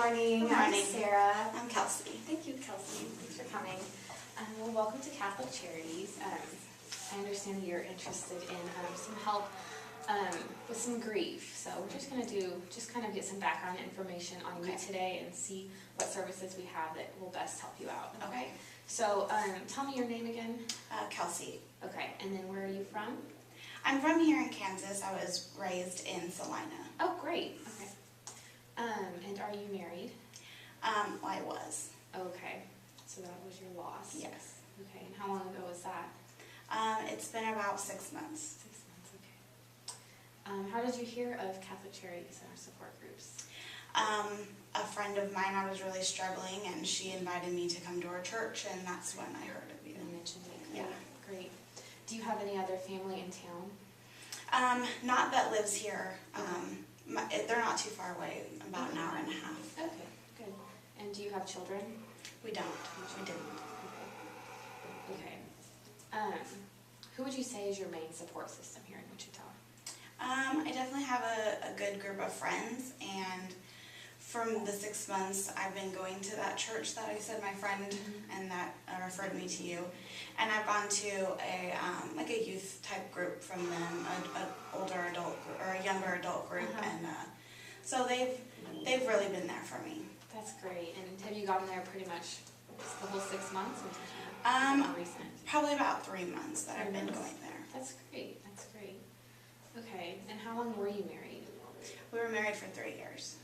morning. Good morning. I'm Sarah. I'm Kelsey. Thank you, Kelsey. Thanks for coming. Well, welcome to Catholic Charities. I understand you're interested in some help with some grief. So we're just going to kind of get some background information on you today and see what services we have that will best help you out. Okay. So tell me your name again. Kelsey. Okay. And then where are you from? I'm from here in Kansas. I was raised in Salina. Oh, great. Okay. And are you married? Well, I was. Okay. So that was your loss. Yes. Okay. And how long ago was that? It's been about 6 months. 6 months, okay. How did you hear of Catholic Charities and our support groups? A friend of mine, I was really struggling, and she invited me to come to her church, and that's when I heard of you. You mentioned it. Yeah. Great. Do you have any other family in town? Not that lives here. They're not too far away, about an hour and a half. Okay, good. And do you have children? We don't. We didn't. Okay. Who would you say is your main support system here in Wichita? I definitely have a good group of friends, and from the 6 months I've been going to that church that I said my friend and that referred me to you, and I've gone to a youth type group from them, an older adult or a younger adult group, and so they've really been there for me. That's great. And have you gotten there pretty much the whole 6 months? Or more recent? Probably about 3 months that I've been going there. That's great. That's great. Okay. And how long were you married? We were married for 3 years.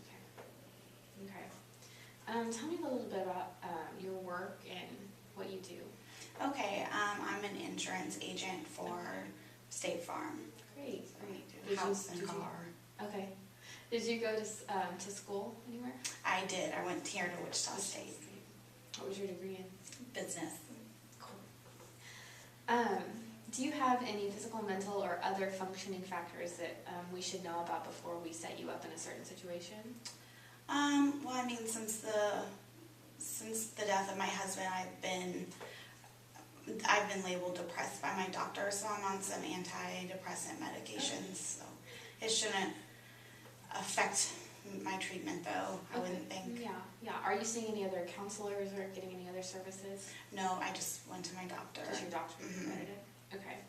Okay. Tell me a little bit about your work and what you do. Okay. I'm an insurance agent for State Farm. Great. House and car. Okay. Did you go to school anywhere? I did. I went here to Wichita State. What was your degree in? Business. Cool. Do you have any physical, mental, or other functioning factors that we should know about before we set you up in a certain situation? Well, I mean, since the death of my husband, I've been labeled depressed by my doctor, so I'm on some antidepressant medications. So it shouldn't affect my treatment, though. I wouldn't think. Yeah. Are you seeing any other counselors or getting any other services? No, I just went to my doctor. Just your doctor provided it? Okay.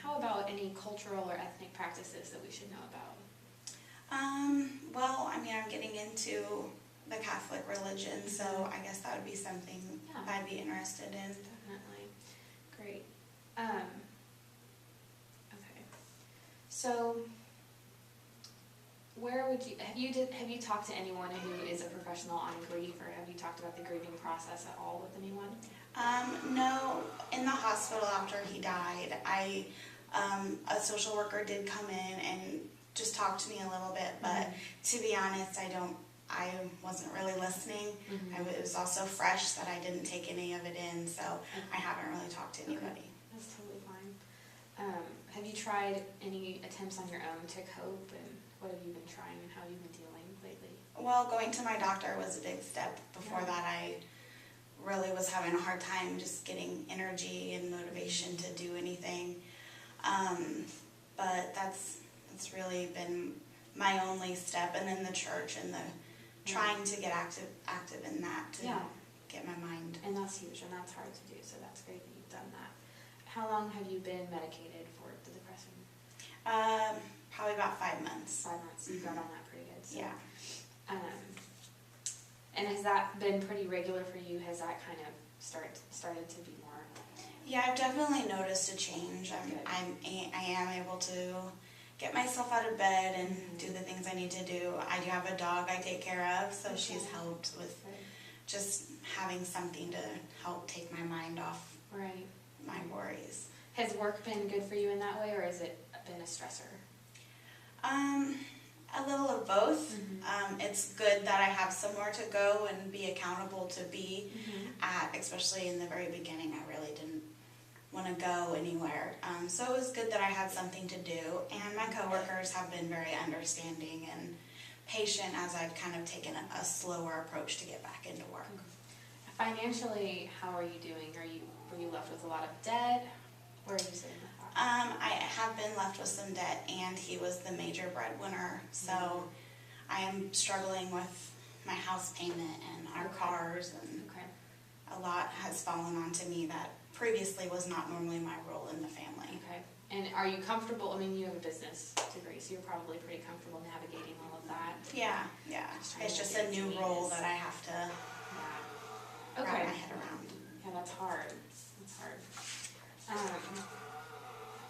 How about any cultural or ethnic practices that we should know about? Well, I mean, I'm getting into the Catholic religion, so I guess that would be something I'd be interested in. Definitely. Great. Okay. So, where would you have you talked to anyone who is a professional on grief, or have you talked about the grieving process at all with anyone? No. In the hospital after he died, a social worker did come in and just talk to me a little bit, but to be honest, I wasn't really listening. It was also fresh that I didn't take any of it in, so I haven't really talked to anybody. Okay. That's totally fine. Have you tried any attempts on your own to cope, and what have you been trying, and how have you been dealing lately? Well, going to my doctor was a big step. Before that, I really was having a hard time just getting energy and motivation to do anything. But that's really been my only step, and then the church and the trying to get active in that to get my mind. And that's huge, and that's hard to do, so that's great that you've done that. How long have you been medicated for the depression? Probably about 5 months. 5 months. You got on that pretty good. So. Yeah. And has that been pretty regular for you? Has that kind of started to be more? Yeah, I've definitely noticed a change. I am able to get myself out of bed and do the things I need to do. I do have a dog I take care of, so she's helped with just having something to help take my mind off my worries. Has work been good for you in that way, or has it been a stressor? A little of both. It's good that I have somewhere to go and be accountable to be at, especially in the very beginning. I really didn't want to go anywhere. So it was good that I had something to do, and my coworkers have been very understanding and patient as I've kind of taken a slower approach to get back into work. Financially, how are you doing? Were you left with a lot of debt? Where are you sitting with that? I have been left with some debt, and he was the major breadwinner, so I am struggling with my house payment and our Okay. cars, and Okay. a lot has fallen onto me that previously was not normally my role in the family. Okay. And are you comfortable, I mean, you have a business degree, so you're probably pretty comfortable navigating all of that. Yeah. It's just a new role that I have to Yeah. wrap Okay. my head around. Yeah, that's hard. That's hard.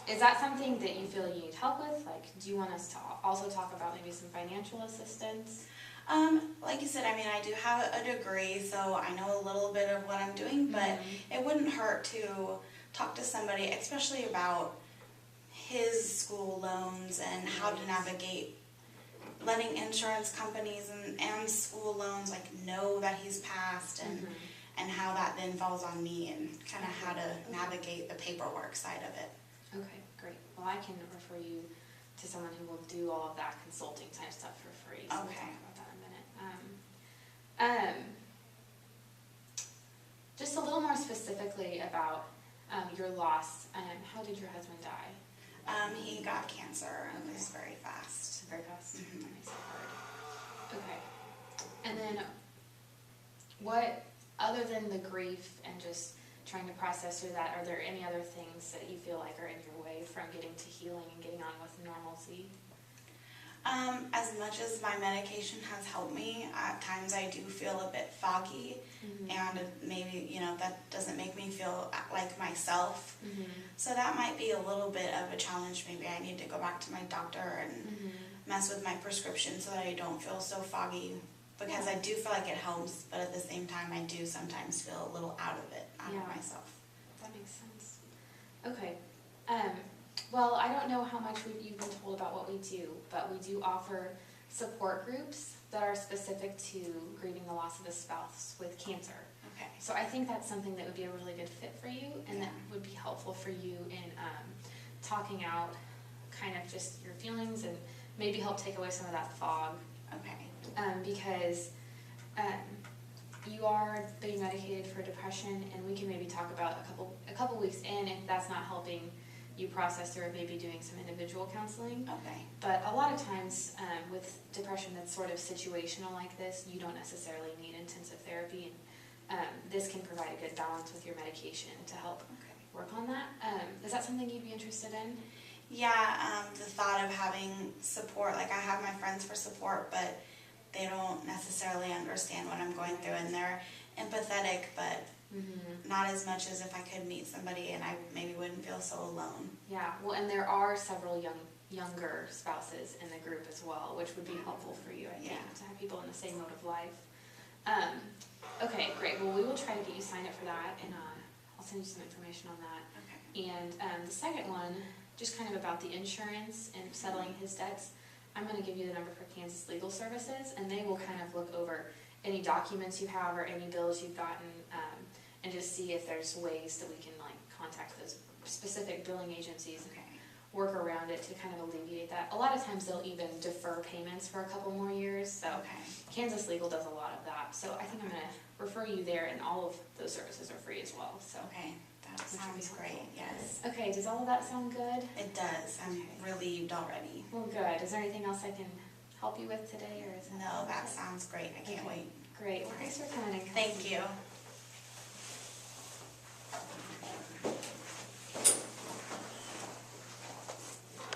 Is that something that you feel you need help with? Like, do you want us to also talk about maybe some financial assistance? Like you said, I mean, I do have a degree, so I know a little bit of what I'm doing, but it wouldn't hurt to talk to somebody, especially about his school loans and how to navigate letting insurance companies and school loans like know that he's passed, and how that then falls on me, and kind of how to navigate the paperwork side of it. Okay, great. Well, I can refer you to someone who will do all of that consulting type stuff for free. So we'll Okay. talk about that in a minute. Just a little more specifically about your loss. How did your husband die? He got cancer, and it was very fast. Very fast. That makes it hard. Okay. And then, what, other than the grief and just trying to process through that, are there any other things that you feel like are in your way from getting to healing and getting on with normalcy? As much as my medication has helped me, at times I do feel a bit foggy, and maybe, that doesn't make me feel like myself. So that might be a little bit of a challenge. Maybe I need to go back to my doctor and mess with my prescription so that I don't feel so foggy, because I do feel like it helps, but at the same time I do sometimes feel a little out of myself. That makes sense. Okay. Well, I don't know how much you've been told about what we do, but we do offer support groups that are specific to grieving the loss of a spouse with cancer. Okay. So I think that's something that would be a really good fit for you, and that would be helpful for you in talking out kind of just your feelings, and maybe help take away some of that fog. Okay. Because you are being medicated for depression, and we can maybe talk about a couple weeks in if that's not helping you process through it, maybe doing some individual counseling. Okay. But a lot of times with depression that's sort of situational like this, you don't necessarily need intensive therapy, and this can provide a good balance with your medication to help work on that. Is that something you'd be interested in? Yeah, the thought of having support, like I have my friends for support, but they don't necessarily understand what I'm going through, and they're empathetic, but not as much as if I could meet somebody and I maybe wouldn't feel so alone. Yeah, well, and there are several younger spouses in the group as well, which would be helpful for you, I think, to have people in the same mode of life. Okay, great. Well, we will try to get you signed up for that, and I'll send you some information on that. Okay. And the second one, just kind of about the insurance and settling his debts, I'm going to give you the number for Kansas Legal Services, and they will kind of look over any documents you have or any bills you've gotten, and just see if there's ways that we can contact those specific billing agencies and work around it to kind of alleviate that. A lot of times they'll even defer payments for a couple more years, so Kansas Legal does a lot of that. So I think I'm going to refer you there, and all of those services are free as well. So That sounds great, yes. Okay, does all of that sound good? It does. I'm relieved already. Well, good. Is there anything else I can help you with today, or is No, that sounds great. I can't wait. Great. Well, thanks for coming in. Thank you.